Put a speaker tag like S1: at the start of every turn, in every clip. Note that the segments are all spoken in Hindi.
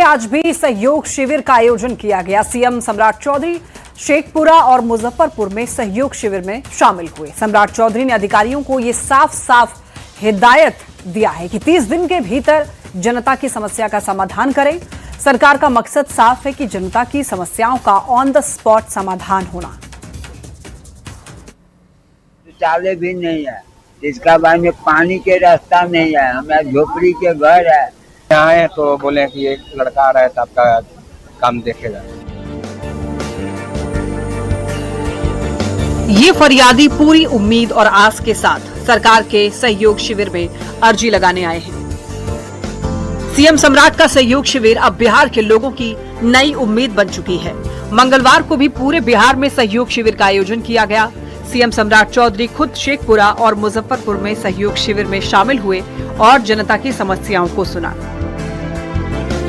S1: आज भी सहयोग शिविर का आयोजन किया गया। सीएम सम्राट चौधरी शेखपुरा और मुजफ्फरपुर में सहयोग शिविर में शामिल हुए। सम्राट चौधरी ने अधिकारियों को ये साफ हिदायत दिया है कि 30 दिन के भीतर जनता की समस्या का समाधान करें। सरकार का मकसद साफ है कि जनता की समस्याओं का ऑन द स्पॉट समाधान होना।
S2: शौचालय भी नहीं है, इसका बाद में पानी के रास्ता नहीं है, हमारे झोपड़ी के घर है।
S3: आए तो बोले कि एक लड़का आ रहा है तो आपका काम देखेगा।
S1: ये फरियादी पूरी उम्मीद और आस के साथ सरकार के सहयोग शिविर में अर्जी लगाने आए हैं। सीएम सम्राट का सहयोग शिविर अब बिहार के लोगों की नई उम्मीद बन चुकी है। मंगलवार को भी पूरे बिहार में सहयोग शिविर का आयोजन किया गया। सीएम सम्राट चौधरी खुद शेखपुरा और मुजफ्फरपुर में सहयोग शिविर में शामिल हुए और जनता की समस्याओं को सुना।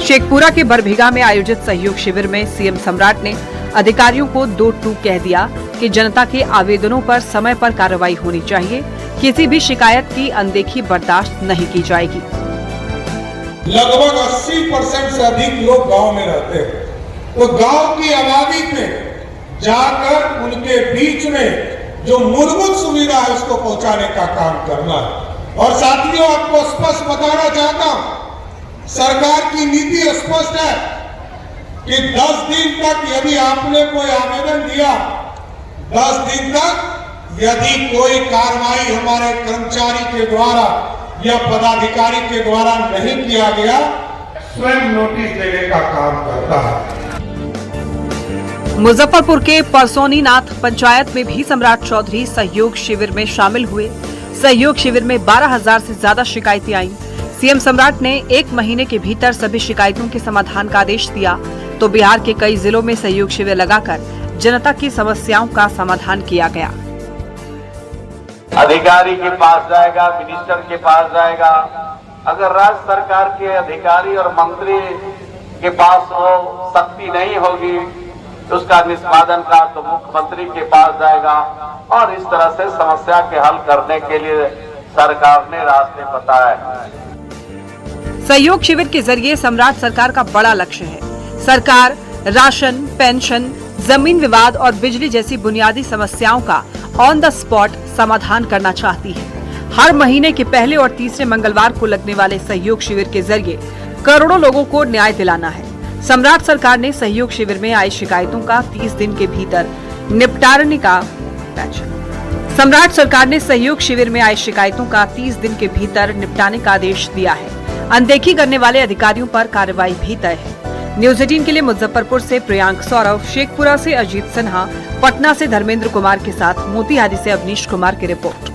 S1: शेखपुरा के बरभीगा में आयोजित सहयोग शिविर में सीएम सम्राट ने अधिकारियों को 2 टूक कह दिया कि जनता के आवेदनों पर समय पर कार्रवाई होनी चाहिए। किसी भी शिकायत की अनदेखी बर्दाश्त नहीं की जाएगी।
S4: लगभग 80% से अधिक लोग गांव में रहते हैं, तो गांव की आबादी में जाकर उनके बीच में जो मूलभूत सुविधा है उसको पहुंचाने का काम करना है। और साथियों, आपको स्पष्ट बताना चाहता हूं, सरकार की नीति स्पष्ट है कि 10 दिन तक यदि आपने कोई आवेदन दिया, 10 दिन तक यदि कोई कार्रवाई हमारे कर्मचारी के द्वारा या पदाधिकारी के द्वारा नहीं किया गया, स्वयं नोटिस देने का काम करता है।
S1: मुजफ्फरपुर के परसोनीनाथ पंचायत में भी सम्राट चौधरी सहयोग शिविर में शामिल हुए। सहयोग शिविर में 12,000 से ज्यादा शिकायतें आईं। सीएम सम्राट ने 1 महीने के भीतर सभी शिकायतों के समाधान का आदेश दिया, तो बिहार के कई जिलों में सहयोग शिविर लगाकर जनता की समस्याओं का समाधान किया गया।
S5: अधिकारी के पास जाएगा, मिनिस्टर के पास जाएगा। अगर राज्य सरकार के अधिकारी और मंत्री के पास वो शक्ति नहीं होगी तो उसका निष्पादन का तो मुख्यमंत्री के पास जाएगा। और इस तरह से समस्या के हल करने के लिए सरकार ने रास्ते बताए हैं।
S1: सहयोग शिविर के जरिए सम्राट सरकार का बड़ा लक्ष्य है। सरकार राशन, पेंशन, जमीन विवाद और बिजली जैसी बुनियादी समस्याओं का ऑन द स्पॉट समाधान करना चाहती है। हर महीने के पहले और तीसरे मंगलवार को लगने वाले सहयोग शिविर के जरिए करोड़ों लोगों को न्याय दिलाना है। सम्राट सरकार ने सहयोग शिविर में आई शिकायतों का 30 दिन के भीतर निपटाने का सम्राट सरकार ने सहयोग शिविर में आई शिकायतों का 30 दिन के भीतर निपटाने का आदेश दिया है। अनदेखी करने वाले अधिकारियों पर कार्रवाई भी तय है। न्यूज़ 18 के लिए मुजफ्फरपुर से प्रियांक सौरभ, शेखपुरा से अजीत सिन्हा, पटना से धर्मेंद्र कुमार के साथ मोतिहारी से अवनीश कुमार की रिपोर्ट।